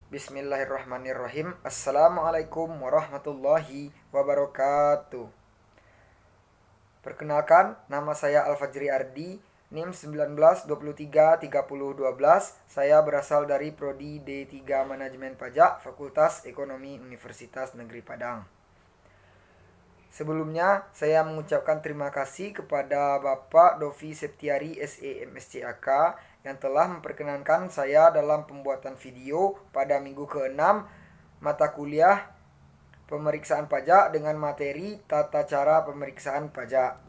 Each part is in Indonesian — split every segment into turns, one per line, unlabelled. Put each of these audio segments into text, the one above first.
Bismillahirrahmanirrahim. Assalamualaikum warahmatullahi wabarakatuh. Perkenalkan, nama saya Al-Fajri Ardi, NIM 19233012. Saya berasal dari Prodi D3 Manajemen Pajak, Fakultas Ekonomi Universitas Negeri Padang. Sebelumnya, saya mengucapkan terima kasih kepada Bapak Dovi Septiari SEMSCAK yang telah memperkenankan saya dalam pembuatan video pada minggu ke-6 mata kuliah pemeriksaan pajak dengan materi tata cara pemeriksaan pajak.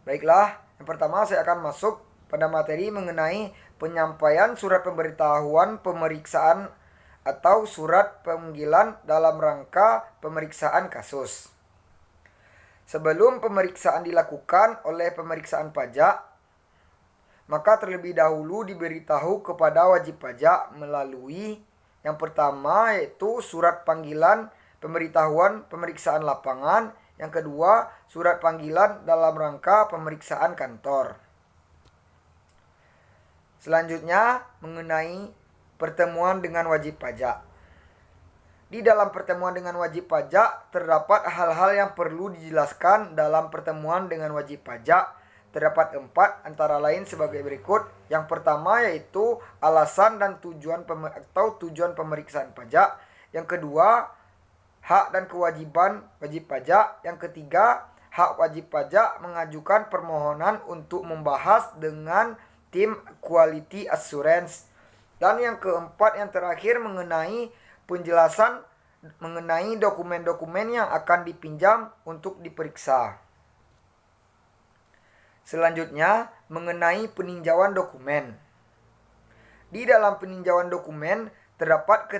Baiklah, yang pertama saya akan masuk pada materi mengenai penyampaian surat pemberitahuan pemeriksaan atau surat panggilan dalam rangka pemeriksaan kasus. Sebelum pemeriksaan dilakukan oleh pemeriksaan pajak, maka terlebih dahulu diberitahu kepada wajib pajak melalui yang pertama yaitu surat panggilan pemberitahuan pemeriksaan lapangan, yang kedua surat panggilan dalam rangka pemeriksaan kantor. Selanjutnya mengenai pertemuan dengan wajib pajak. Di dalam pertemuan dengan wajib pajak terdapat hal-hal yang perlu dijelaskan dalam pertemuan dengan wajib pajak. Terdapat 4 antara lain sebagai berikut. Yang pertama yaitu alasan dan tujuan pemeriksaan pajak. Yang kedua, hak dan kewajiban wajib pajak. Yang ketiga, hak wajib pajak mengajukan permohonan untuk membahas dengan tim quality assurance. Dan yang keempat, yang terakhir mengenai penjelasan mengenai dokumen-dokumen yang akan dipinjam untuk diperiksa. Selanjutnya, mengenai peninjauan dokumen. Di dalam peninjauan dokumen, terdapat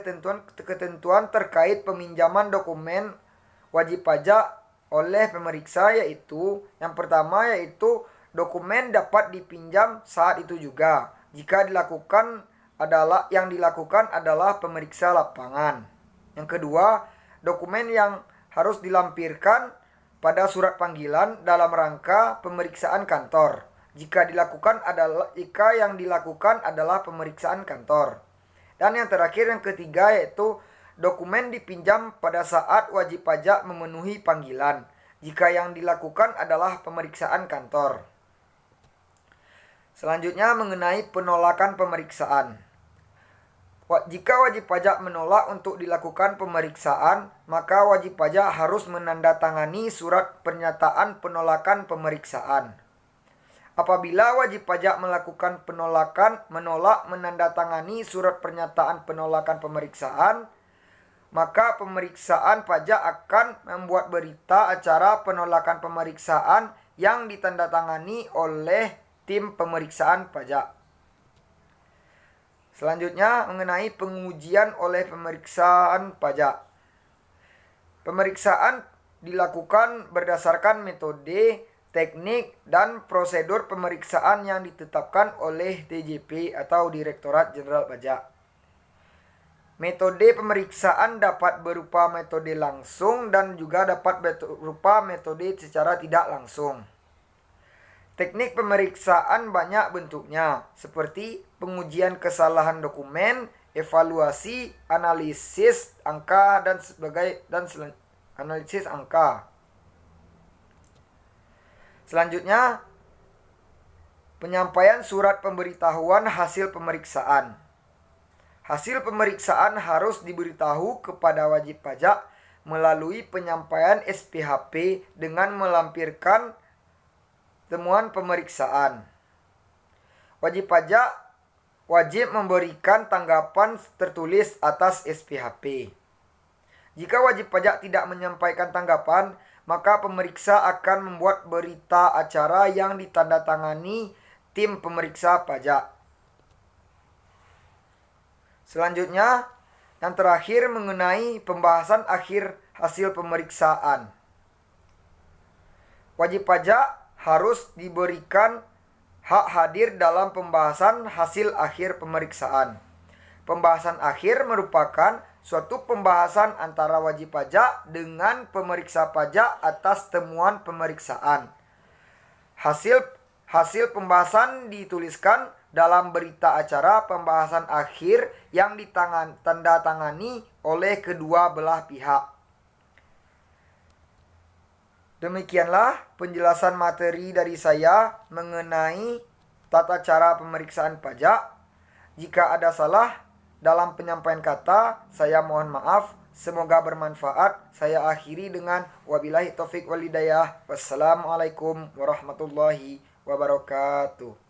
ketentuan terkait peminjaman dokumen wajib pajak oleh pemeriksa, yaitu yang pertama yaitu dokumen dapat dipinjam saat itu juga jika yang dilakukan adalah pemeriksa lapangan. Yang kedua, dokumen yang harus dilampirkan pada surat panggilan dalam rangka pemeriksaan kantor jika yang dilakukan adalah pemeriksaan kantor. Dan yang terakhir, yang ketiga yaitu dokumen dipinjam pada saat wajib pajak memenuhi panggilan jika yang dilakukan adalah pemeriksaan kantor. Selanjutnya mengenai penolakan pemeriksaan. Jika wajib pajak menolak untuk dilakukan pemeriksaan, maka wajib pajak harus menandatangani surat pernyataan penolakan pemeriksaan. Apabila wajib pajak melakukan menolak menandatangani surat pernyataan penolakan pemeriksaan, maka pemeriksaan pajak akan membuat berita acara penolakan pemeriksaan yang ditandatangani oleh tim pemeriksaan pajak. Selanjutnya mengenai pengujian oleh pemeriksaan pajak. Pemeriksaan dilakukan berdasarkan metode, teknik, dan prosedur pemeriksaan yang ditetapkan oleh DJP atau Direktorat Jenderal Pajak. Metode pemeriksaan dapat berupa metode langsung dan juga dapat berupa metode secara tidak langsung. Teknik pemeriksaan banyak bentuknya, seperti pengujian kesalahan dokumen, evaluasi, analisis angka analisis angka. Selanjutnya, penyampaian surat pemberitahuan hasil pemeriksaan. Hasil pemeriksaan harus diberitahu kepada wajib pajak melalui penyampaian SPHP dengan melampirkan temuan pemeriksaan. Wajib pajak wajib memberikan tanggapan tertulis atas SPHP. Jika wajib pajak tidak menyampaikan tanggapan, maka pemeriksa akan membuat berita acara yang ditandatangani tim pemeriksa pajak. Selanjutnya, yang terakhir mengenai pembahasan akhir hasil pemeriksaan. Wajib pajak harus diberikan hak hadir dalam pembahasan hasil akhir pemeriksaan. Pembahasan akhir merupakan suatu pembahasan antara wajib pajak dengan pemeriksa pajak atas temuan pemeriksaan. Hasil pembahasan dituliskan dalam berita acara pembahasan akhir yang ditandatangani oleh kedua belah pihak. Demikianlah penjelasan materi dari saya mengenai tata cara pemeriksaan pajak. Jika ada salah dalam penyampaian kata, saya mohon maaf. Semoga bermanfaat. Saya akhiri dengan wabillahi taufik wal hidayah. Wassalamualaikum warahmatullahi wabarakatuh.